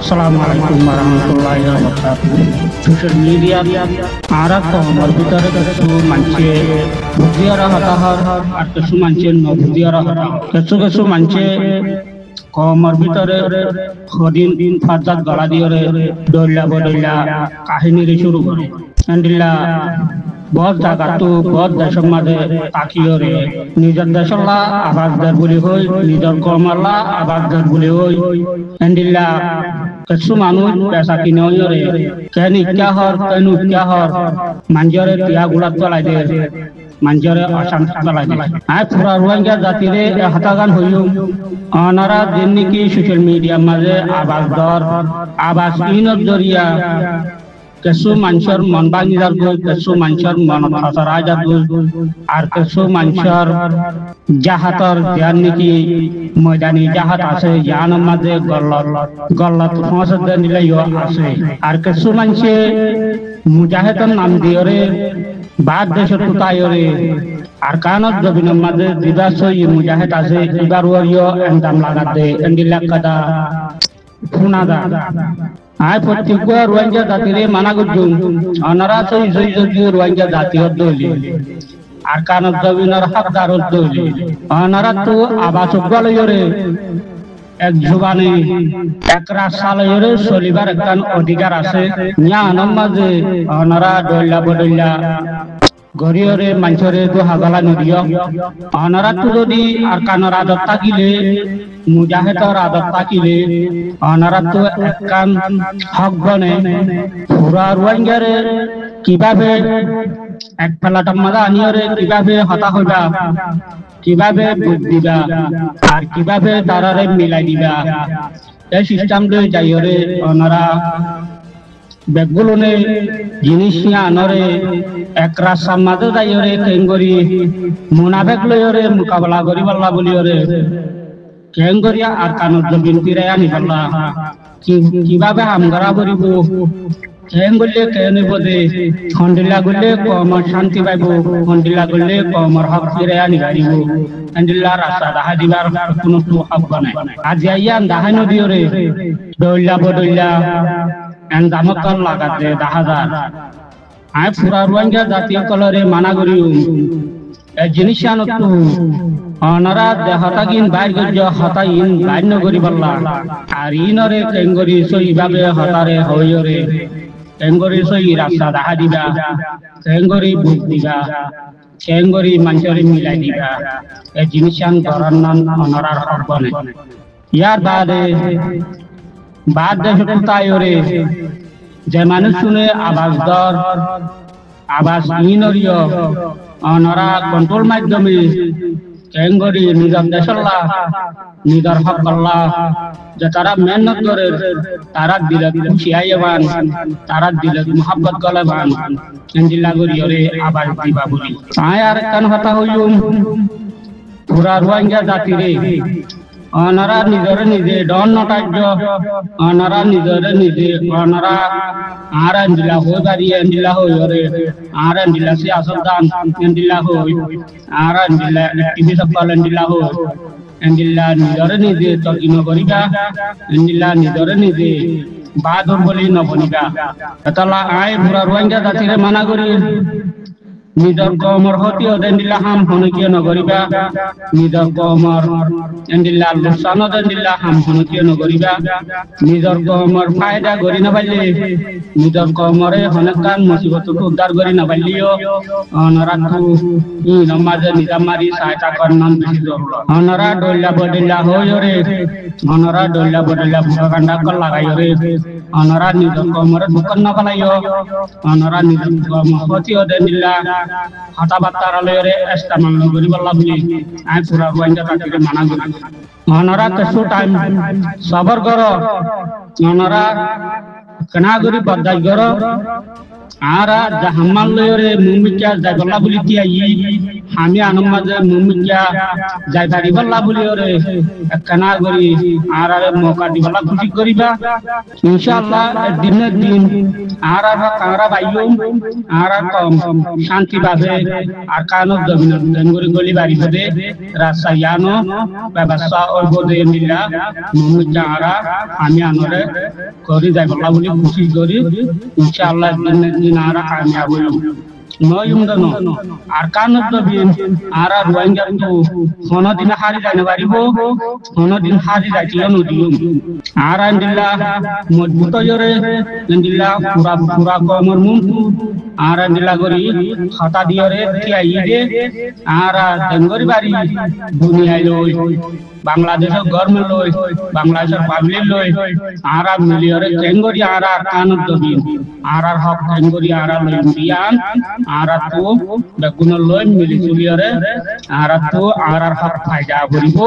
Assalamualaikum warahmatullahi wabarakatuh. Social media ara ko amar bitare kesu manche budiara hatahar ar kesu manche no budiara hata kesu manche ko amar bitare hodin fajat gala diore dolla bodolla kahini re shuru kore andilla बहुत জায়গা তো বহুত দেশের মাঝে তাকিয়রে নিজের দেশলা আবাসদার বলি হই নিজের কর্মলা আবাসদার বলি হই এন্ডিল্লা কিছু মানুষ পেশা কিনে হইরে কেন ইচ্ছা হর কেন ইচ্ছা হর মাঞ্জরে তিয়া গুলা চলাই দে মাঞ্জরে অশান্তি চলাই দে আয় পুরা রোহিঙ্গা জাতিরে হাতাগান হইও অনারা দিন নাকি সোশ্যাল মিডিয়ার মাঝে আবাসদার আবাস ইনত জরিয়া kesu mansyar mon bangidar go kesu mansyar mon khasaraja go ar kesu mansyar jahatar jan niki moidani jahat ase jan madhe gollat khosad nile yo ase ar kesu manshe mujahidan nam diore bad desher tutayore ar kanot jobin madhe dibaso yi mujahid ase ibar yo endam lagate endilak kada punada আয় প্রত্যেক রোহিঙ্গা জাতিরে মানা করছুন অনারা সই রোহিঙ্গা জাতি হদ্দলি আর কানত জমিনের হকদার হদ্দলি অনারা তো আবাস গলয়রে এক জুবানে এক রাসালয়রে চলিবার একখান অধিকার আছে জ্ঞানের মাঝে অনারা দল্লা বদল্লা গরিয়রে মানুষরে তো হাগালা নদীয় অনারা তো যদি আর কানের আদত থাকিলে মুজাহিদর আদত থাকিলে অনারা তো একখান হক বনে পুরা রোহিঙ্গারে কিভাবে এক ফেলাটার মাঝে আনিয়রে কিভাবে হতা হইবা কিভাবে বুঝ দিবা আর কিভাবে তারারে মিলাই দিবা এই সিস্টেম লই যাইরে অনারা বেগুলনে জিনিস আনরে এক রাস্তার মাঝে যাইরে কেঙ্গরি মুনাফেক লইরে মোকাবেলা করি পাল্লা বলিওরে কেঙ্গরিয়া আর কানত জমিন ফিরাই আনি পাল্লা কিভাবে হামগারা করিব কেঙ্গলে কেনে বদে খন্ডিলা গলে কমর শান্তি পাইব খন্ডিলা গলে কমর হক ফিরাই আনি গাড়িব খন্ডিলা রাস্তা দাহা দিবার কোনো হক নাই আজ আইয়া দাহা নদীরে দইলা বদইলা দামকল লাগাতে দাহাদার আয় পুরা রোহিঙ্গা জাতীয় কলরে মানা করি জিনিস আনত অনারা দেহতাগিন বাইর গজ্য হতাইন বাইর নগরি বললা আর ইনরে কেঙ্গরি সইভাবে হতারে হইরে কেঙ্গরি সই রাস্তা দাহা দিবা কেঙ্গরি বুক দিবা কেঙ্গরি মানুষরে মিলাই দিবা এই জিনিস আন করার নাম অনারার হক বনে ইয়ার বাদ দেশ তাইরে যে মানুষ শুনে আবাসদার আবাস ইনরিয় অনারা কন্ট্রোল মাধ্যমে কেঙ্গরি নিজের দেশল্লা নিজের হক করলা যে তারা মেহনত করে তারা দিলে খুশিয়াইবান তারা দিলে মোহাব্বত গলেবান এন্ডিলা গরিয়রে আবাস দিবা বলি আয় আর কান কথা হইল পুরা রোহিঙ্গা জাতিরে অনারা নিজরে নিজে ডন নটাজ্য অনারা নিজরে নিজে অনারা আর এন্ডিলা হই বাড়ি এন্ডিলা হই ওরে আর এন্ডিলা সে আসল দান এন্ডিলা হই আর এন্ডিলা টিভি সকাল এন্ডিলা হই এন্ডিলা নিজরে নিজে তর্কিন করিবা এন্ডিলা নিজরে নিজে বাদর বলি নবনিবা তালা আয় পুরা রোহিঙ্গা জাতিরে মানা করি নিজর কমর হতিও দেন্দিলা হাম হনকিয় নগরিবা নিজর কমর এন্দিলা লুসানো দেন্দিলা হাম হনকিয় নগরিবা নিজর কমর ফায়দা গরি না পাইলে নিজর কমরে হনকান মুসিবত উদ্ধার গরি না পাইলিও অনরাতু ই নমাজে নিজামারি সহায়তা করনাম বেশি জরুরি অনরা দল্লা বদল্লা হইরে অনরা দল্লা বদল্লা ভুকান্ডা কল লাগাইরে অনরা নিজর কমরে দোকান না বানাইও অনরা নিজর কমর হতিও দেন্দিলা হাতা বাত্তার লয়রে ইস্তেমাল নগরি বল্লা বলি আই পুরা রোহিঙ্গা জাতিরে মানা করি অনারা কিছু টাইম সবর করো অনারা কেনা করি বদাই করো আর জাহামাল লয়রে মুমিকা যাই বল্লা বলি কি আই আমি আনম মাঝে মুমিয়া যাই পারি বল্লা বলি ওরে একখানা করি আর আরে মৌকা দি বল্লা খুশি করিবা ইনশাআল্লাহ দিনের দিন আর আর কাংরা বাইলুম আর আর কম শান্তি পাবে আর কানো জমিন গঙ্গুরি গলি বাড়ি হদে রাস্তা ইয়ানো ব্যবস্থা ওই বদে মিলা মুমিয়া আরা আমি আনরে করি যাই বল্লা বলি খুশি করি ইনশাআল্লাহ দিনের দিন আরা কামিয়াব হইম নয়ুন্দনো আর কানত বিন আর আর রোহিঙ্গা তো কোন দিন হারি যাইতে পারিব কোন দিন হারি যাইছিল নদিম আর আন্দিল্লাহ মজবুত জরে আন্দিল্লাহ পুরা পুরা কমর মুন আর আন্দিল্লাহ করি খাতা দিয়রে তিয়াই দে আর দেঙ্গরি বাড়ি দুনিয়ায় লই বাংলাদেশের গভর্নমেন্ট লই বাংলাদেশের পাবলিক লই আর মিলিয়রে দেঙ্গরি আর কানত বিন আর হক দেঙ্গরি আর লই দিয়ান আর তো বেগুন লই মিলি চুলিয়রে আর তো আর হক ফায়দা করিব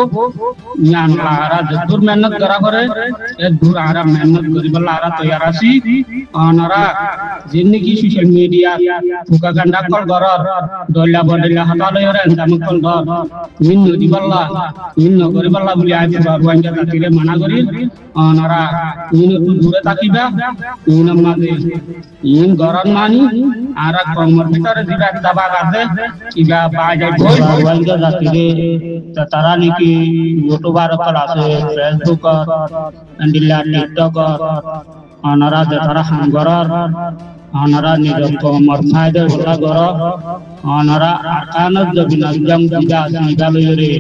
ইয়ান আর যদুর মেহনত করা করে এ দূর আর মেহনত করিবলা আর তৈয়ার আছি অনরা জিন্দেগি সোশ্যাল মিডিয়া ফুকা গান্ডা কল গরর দল্লা বদল্লা হতালয়রে আন্দাম কল ধর মিন নদিবল্লা মিন নগরিবল্লা বলি আই পুরা রোহিঙ্গা জাতিরে মানা করি অনরা ইন দূরে থাকিবা ইন মাঝে ইন গরন মানি আর কমর ভিতরে দিবা দাবা গাছে ইবা বাজাই বই রোহিঙ্গা জাতিরে তারা নাকি ইউটিউবার কল আছে ফেসবুক আন্দিল্লা টিকটক অনরা তারা হাঙ্গরর অনরা নিজক কমর ফায়দা হলা গর অনরা আকানত জবিনা জং দিবা সিগালয়রে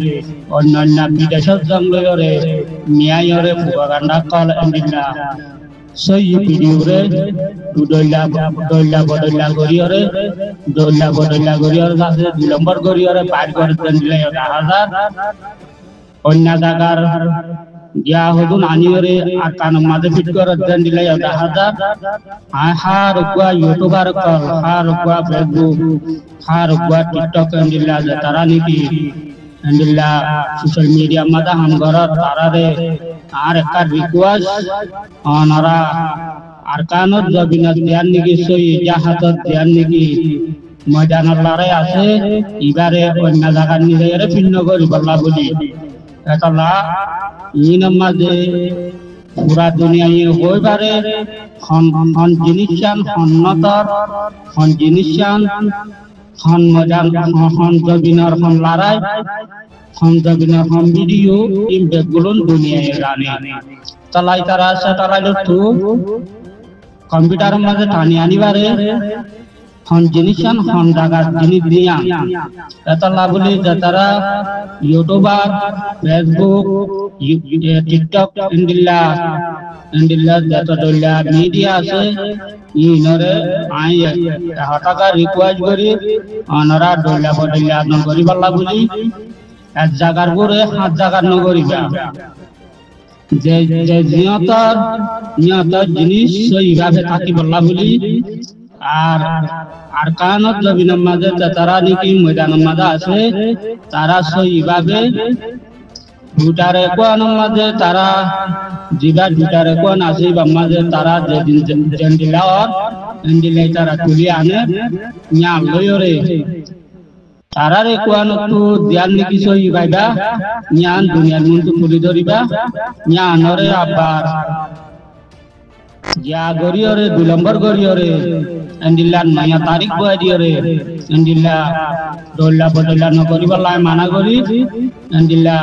অন্যান্য বিদেশত জং লয়রে ন্যায়রে প্রপাগান্ডা কল আন্দিল্লা সই ভিডিওরে দল্লা বদল্লা গরিয়রে দল্লা বদল্লা গরিয়র কাছে 2 নম্বর গরিয়রে পার করে দিলে 1000 অন্য জায়গার গিয়া হদুন আনিয়রে আর কান মাঝে ফিট করে দিলে 1000 হার গুয়া ইউটিউবার কল হার গুয়া ফেসবুক হার গুয়া টিকটক আন্দিল্লা তারা নাকি আন্দিল্লা সোশ্যাল মিডিয়া মাঝে হাম গরর তারারে আর একটা রিকোয়েস্ট অনরা আর কানত জবিনত ধ্যান নাকি সই জাহাজত ধ্যান নাকি ময়দানের লড়াই আছে এবারে অন্য জায়গার নিজেরে ভিন্ন করি বললা বলি এতলা ইন মাঝে পুরা দুনিয়ায় হইবারে হন জিনিসান হন্নতর হন জিনিসান হন মজান হন জবিনর হন লড়াই হন জবিনর হন ভিডিও ইম বেগুলন দুনিয়ায় রানে তালাই তারা আছে তালাই তো কম্পিউটার মাঝে টানি আনিবারে হন জিনিসান হন জায়গার জিনিস দিয়া এতলা বলি যারা ইউটিউবার ফেসবুক টিকটক ইন্দিল্লা যত দল্লা মিডিয়া আছে ইনরে আই হটাকা রিকোয়েস্ট করি অনরা দল্লা বদল্লা নগরি বল্লা বলি এক জায়গার পরে 7 জায়গার নগরিবা যে যে নিয়তর জিনিস সেইভাবে থাকি বল্লা বলি আর আর কানত জবিনের মাঝে তারা নাকি ময়দানের মাঝে আছে তারা সেইভাবে দুটারে কোন মাঝে তারা জিবা দুটারে কোন আছে মাঝে তারা যেদিন জেন্ডিলার এন্ডিলাই তারা তুলি আনে নিয়াম লয়রে তারারে কোন তো ধ্যান নাকি সেইভাবে নিয়ান দুনিয়ার মধ্যে তুলি ধরিবা নিয়ানরে আবার যা গরিয়রে 2 নম্বর গরিয়রে এন্ডিল্লা নয়া তারিখ বয় দিয়রে এন্ডিল্লা দল্লা বদল্লা নগরি বলা মানা করি এন্ডিল্লা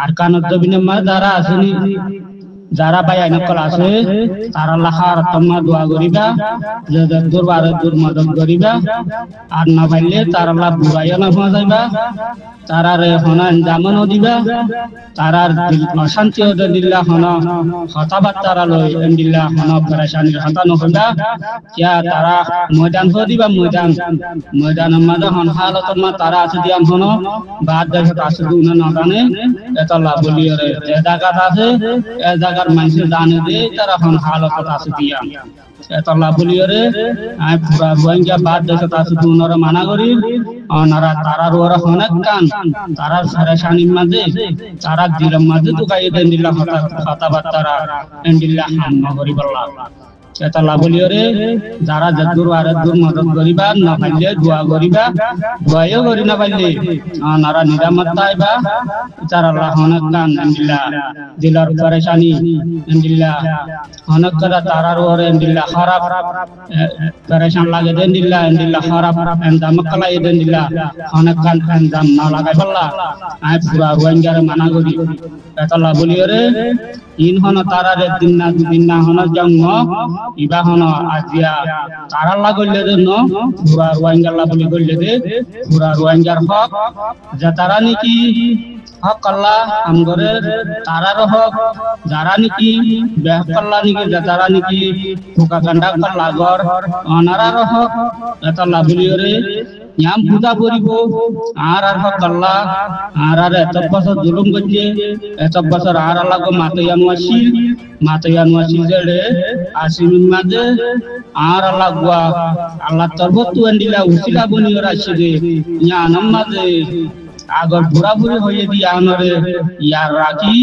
আর কানত জবিনে মা যারা আসেনি যারা ভাই আইনকল আছে তারা লাখার তোমা দোয়া করিবা যে দরবারে দূর মদত করিবা আর না পাইলে তারা লা বুড়াইয়া না হওয়া যাইবা তারারে হনা জামান দিবা তারার অশান্তি দিল্লা হনা কথাবার্তা লই দিল্লা হনা পরেশানির হতা নহবা কিয়া তারা ময়দান হো দিবা ময়দান মাঝে হন হালত মা তারা আছে দিয়ান হনো বাদ দেশ আছে দুন না জানে এতলা বলিয়রে যে জায়গা আছে এ জায়গার মানুষ জানে দে তারা হন হালত আছে দিয়ান এতলা বলিয়রে আই পুরা রোহিঙ্গা বাদ দেশ আছে দুনরে মানা করি অনারা তারার ওরা অনেক কান তারার পরেশানির মাঝে তারা দিলাম মাঝে তো গায়ে দেন দিল্লা কথাবার্তা এন্ডিল্লা হাম করি বললা এটা লাভলিয়রে যারা যদুর আর দূর মদত করিবা না পাইলে দোয়া করিবা দোয়াও করি না পাইলে নারা নিরামত পাইবা তার আল্লাহ অনেক কান আলহামদুলিল্লাহ দিলার পরেশানি আলহামদুলিল্লাহ অনেক করা তারার ওরে আলহামদুলিল্লাহ খারাপ পরেশান লাগে দেন দিল্লাহ আলহামদুলিল্লাহ খারাপ এন্দাম কলাই দেন দিল্লাহ অনেক কান এন্দাম না লাগাই পাল্লা আই পুরা রোহিঙ্গার মানা করি এটা লাভলিয়রে ইন হন তারারে দিন না হন জন্ম ইবা হন আজিয়া তারা লাগলে জন্য পুরা রোহিঙ্গার লাভলি করলে দে পুরা রোহিঙ্গার হক যে তারা নাকি হক আল্লাহ আমগরে তারার হক যারা নাকি বেহক আল্লাহ নাকি যারা নাকি ফুকা কান্ডা করলা গর অনারার হক এটা লাভলিয়রে ইয়াম পূজা করিব আর হক আল্লাহ আর এত বছর জুলুম করছে এত বছর আর আল্লাহ মাতয়ান ওয়াসিল জেড়ে আসিমিন মাঝে আর আল্লাহ গুয়া আল্লাহ তরবতু এন্ডিলা উসিলা বনিয়র আসিরে ইয়ানম মাঝে আগর বুড়াবুড়ি হয়ে দিয়ে আনরে ইয়ার রাখি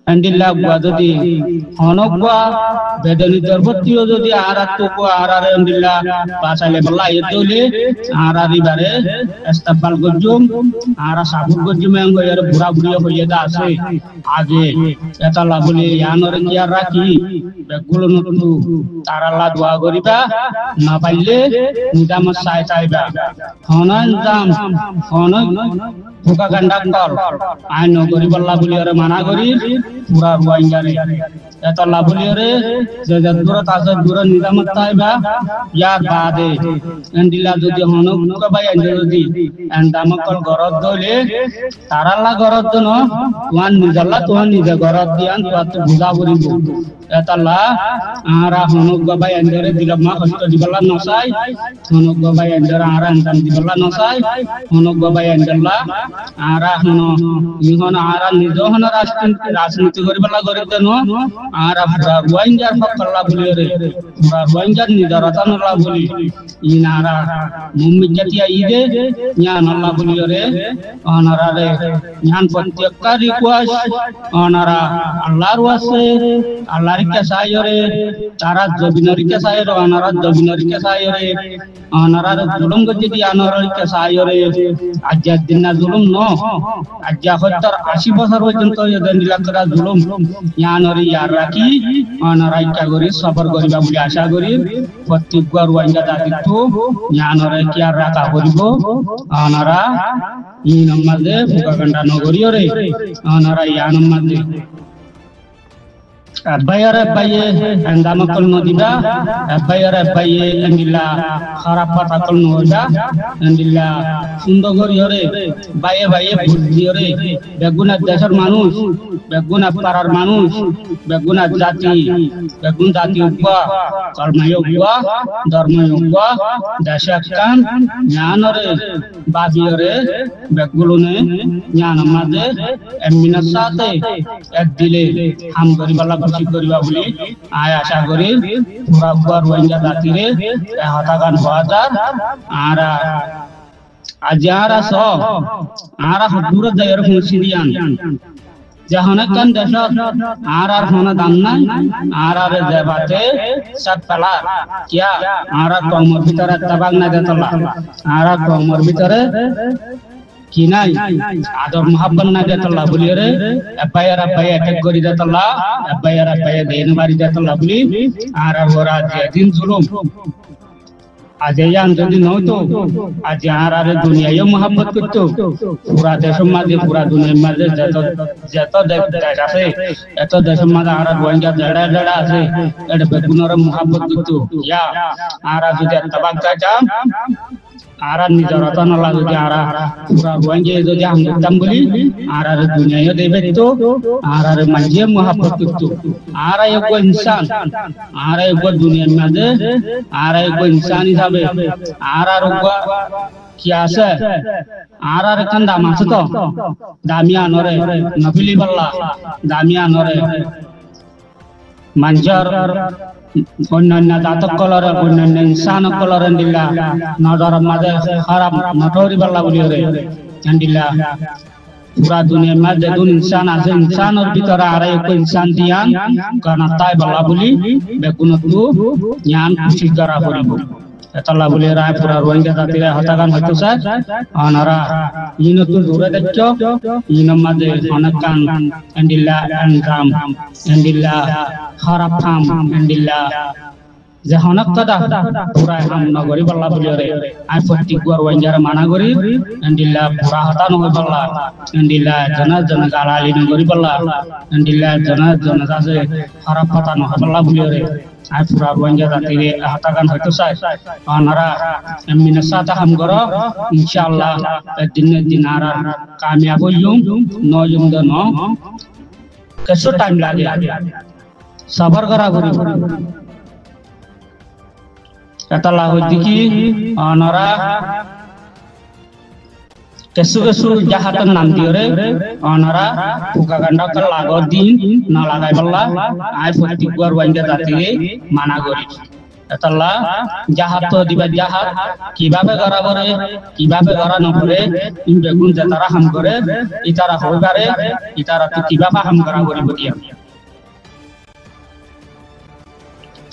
আন্দিল্লাহ গুয়া যদি হনক গুয়া বেদনী তরবতিও যদি আরাত্তকো আরারে আন্দিল্লাহ পাছালে বল্লা এতলে আরারিবারে ইস্তেকবাল গজুম আরা সাবুর গজুম এর বুড়াবুড়ি হয়ে দা আছে আগে এটা লাভলে ইয়ানরে কি আর রাখি বেগুলো নতু তারাল্লাহ দোয়া করিবা না পাইলে নিদাম সাই চাইবা হনন দাম হনন ফুকা গান্ডা কর আইন করি বল্লা বলি আরে মানা করি পুরা রোহিঙ্গারে এত লাভলিয়রে যে দূর তাজে দূর নিজামত তাইবা ইয়ার বাদে এন্ডিলা যদি হনক ভাই এন্ডে যদি এন্ডামকল গরদ দলে তারাল্লা গরদ ন তুয়ান নিজাল্লা তুয়ান নিজে গরদ দিয়ান তুয়াত বুঝা বলিব এতাল্লা আরা হনক ভাই এন্ডরে দিলমা কষ্ট দিবলা নসাই হনক ভাই এন্ডরা আরা এন্ডাম দিবলা নসাই হনক ভাই এন্ডলা আরা হন ইহন আরা নিজ হন রাজনীতি করিবলা গরিতে ন আরা পুরা রোহিঙ্গার হক আল্লাহ বলি রে পুরা রোহিঙ্গার নিদারতান আল্লাহ বলি ইনারা মুম্মি জাতিয়া ইদে জ্ঞান আল্লাহ বলি রে অনারা রে জ্ঞান প্রত্যেকটা রিকোয়েস্ট অনারা আল্লাহর ওয়াসে আল্লাহর কাছে রে তারা জবিনর কাছে রে অনারা জবিনর কাছে রে অনারা জুলুম গজি দি অনারার কাছে রে আজ্জাদ দিন না জুলুম ন আজ্জা 70-80 বছর পর্যন্ত এদের নিলাকরা জুলুম জ্ঞানরে ইয়ার রাখি অনারা ইচ্ছা করি সফর করিবা বলে আশা করি প্রত্যেক রোহিঙ্গা জাতিত্ব জ্ঞানরে কি আর রাখা করিব অনারা ই নামাজে ফুকাকান্ডা নগরীয় রে অনারা ইয়া নামাজে bayar baye endama kol no diba bayar baye endilla kharap pata kol no da endilla sundogor yore baye baye bujji yore beguna deshar manush beguna parar manush beguna jati begun jati ubba karmayo ubba dharmayo ubba deshakkan jnanore babiyore begulone jnana madhe emina sate ek dile ham garibala করিবা বলি আয় আশা করি পুরা পুরা রোহিঙ্গা জাতিরে হতাকান হাজার আর আজারা স আর দূর যায়র হুঁশিয়ান জাহানে কান দেশ আর হনা দাম নাই আর দেবাতে সব পেলা কিয়া আর কমর ভিতরে তাবাক না দেতলা আর কমর ভিতরে কি নাই আদর মোহাব্বত না দেতলা বলি রে এফআইআর অ্যাটাক করি দেতলা এফআইআর দেন মারি দেতলা বলি আর ওরা যেদিন জুলুম আজ ইয়ান যদি নয়তো আজ আর দুনিয়ায় মোহাব্বত করতো পুরা দেশের মাঝে পুরা দুনিয়ার মাঝে যত দেশ আছে এত দেশের মাঝে আর রোহিঙ্গা জড়া জড়া আছে এটা বেগুনের মোহাব্বত করতো ইয়া আর যদি তবাক চাম আর নিজের রতন লাগে আর পুরা রোহিঙ্গা যদি আমরা বলি আর দুনিয়ায় দেবে তো আর মাঝে মোহাব্বত করতো আর এক ইনসান আর এক দুনিয়ার মাঝে আর এক ইনসান হিসাবে আর কি আছে আর কান দাম আছে তো দামিয়া নরে নফিলি বল্লা দামিয়া নরে মানুষের অন্যান্য জাতক কলরে অন্যান্য ইনসান কলরে দিল্লা নজর মাঝে খারাপ নটরি বল্লা বলি রে দিল্লা পুরা দুনিয়ার মাঝে যখন ইনসান আছে ইনসানের ভিতরে আর এক ইনসান দিয়ান কারণ তাই বলা বলি বেগুনতু জ্ঞান খুশি করা করিব এতলা বলে রায় পুরা রোহিঙ্গা জাতিরা হতাগান হইতো স্যার অনারা ইনতু দূরে দেখছো ইনম মাঝে অনেক কান এন্ডিল্লা এন্ড্রাম এন্ডিল্লা হারাফাম এন্ডিল্লা যে হনক কথা পুরা হাম নগরী বল্লা বলি রে আই প্রত্যেক বার ওয়াইজার মানা করি এন্ডিল্লা পুরা হতা নয় বল্লা এন্ডিল্লা জনা জনা গালালি নগরী বল্লা এন্ডিল্লা জনা জনা আছে খারাপ কথা নয় বল্লা বলি রে আই পুরা ওয়াইজার জাতিরে হতাগান হয়তো চাই অনারা এমনি সাথে হাম করো ইনশাআল্লাহ দিন দিন আর কামিয়াব হইম নয়ম দন কেসো টাইম লাগে সবার করা করি এতলা হইতে কি অনরা কেসু কেসু জাহাতের নাম দিও রে অনরা ফুকা গান্ডা কর লাগো দিন না লাগাই বললা আই প্রত্যেক বার ওয়াইঙ্গা জাতিরে মানা করি এতলা জাহাত দিবা জাহাত কিভাবে করা করে কিভাবে করা না করে ইন বেগুন যে তারা হাম করে ইতারা হইবারে ইতারা তো কিভাবে হাম করা করিব দিয়া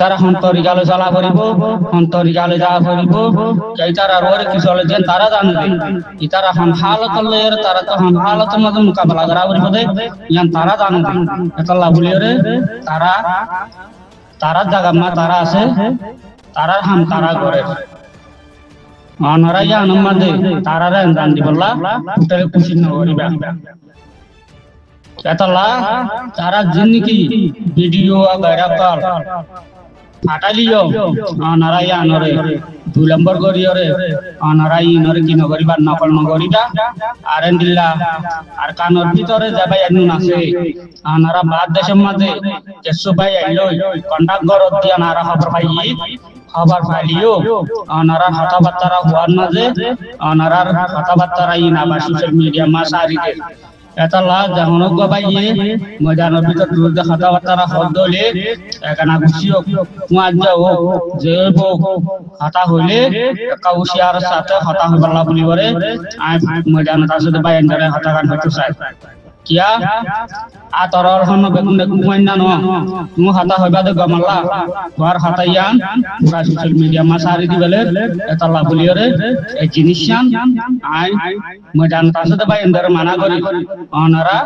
তারা হন্তরিকালে জ্বালা করিব হন্তরিকালে যা করিব এই তারা রোরে কি চলে যেন তারা জানবে ইতারা হন হালত লয়ের তারা তো হন হালত মধ্যে মোকাবেলা করা করিব দে ইয়ান তারা জানবে এতলা বলিও রে তারা তারা জায়গা মা তারা আছে তারা হাম তারা করে অনরা জান মধ্যে তারা রে জান দিবলা উঠে খুশি ন করিবা এতলা তারা জিন্দিগি ভিডিও আগারা কল ফাটালিও অনারাই আনরে 2 নম্বর গরিয়রে অনারাই ইনরে কি নগরিবা নকল নগরিবা আরেন্দিল্লা আর কানর ভিতরে যাবাই আনুন আছে অনারা বাদ দেশের মাঝে কেসু ভাই আইলো কন্ডাক্ট গরত দিয়া নারা খবর পাই খবর পাইলিও অনারা কথাবার্তা হওয়ার মাঝে অনারার কথাবার্তা ইনা বা সোশ্যাল মিডিয়া মা সারিতে এতলা যখন গবাইয়ে ময়দানের ভিতর দূর কথাবার্তা হদলে এখানে খুশিও কুয়ার যাও যে হতা হইলে কাউশিয়ার সাথে হতা হইবাল্লা বলি করে আই ময়দানের তার সাথে বাইন ধরে হতাগান হইতে চাই কিয়া আ তরল হন বেগুন বেগুন কইনা ন তু হতা হইবা দে গমাল্লা তোর হতাইয়ান পুরা সোশ্যাল মিডিয়া মা সারি দিবেলে এতলা বলি করে এই জিনিসয়ান আই ময়দান তার সাথে বাইন ধরে মানা করি অনারা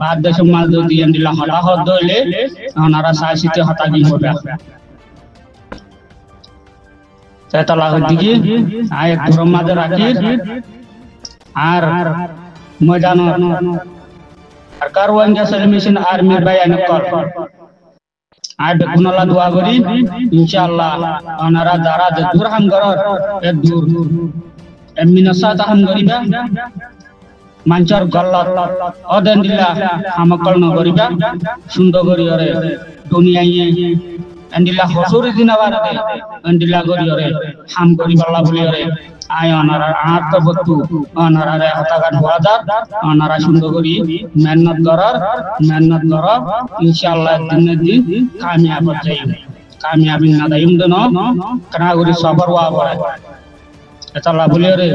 বাদ দেশ মাল যদি দিলা হতা হদ হইলে অনারা সাইসিতে হতা কি হবে এতলা হইদিকে আই একদম মাঝে রাখি আর ময়দান আর কারওয়াঙ্গা সেলিমেশন আর্মির বায়ান কল আর বেগুনলা দোয়া করি ইনশাআল্লাহ ওনারা যারা দূর হাম গরর এ দূর এমনি সাথে হাম করিবা মানচার গল্লত অদেন দিলা হামকল ন করিবা সুন্দর করিয়রে দুনিয়ায় এন্ডিলা হসুরি দিনাবারে এন্ডিলা করিয়রে হাম করিবাল্লা বলিয়রে আয় অনারা আর তো বস্তু অনারা হতাগান হওয়া যাক অনারা সুন্দর করি মেহনত করার ইনশাআল্লাহ দিনের দিন কামিয়াব যাই কামিয়াবি না দাইম দেন কানা করি সবর ওয়া পড়ে এতলা বলি রে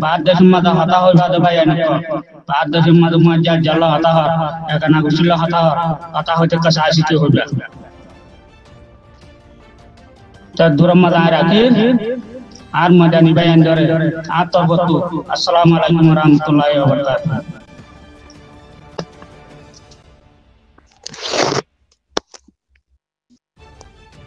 বাদ দেশ মাদা হতা হই বাদ ভাই এনে বাদ দেশ মাদা মজা জল হতা হ কানা গুছিল হতা হইতে কাছে আসিতে হইবে তা দূরম মাদা রাখি আর মজানি বায়ান ধরে আর তরবতু আসসালামু আলাইকুম ওয়া রাহমাতুল্লাহি ওয়া বারাকাতুহু।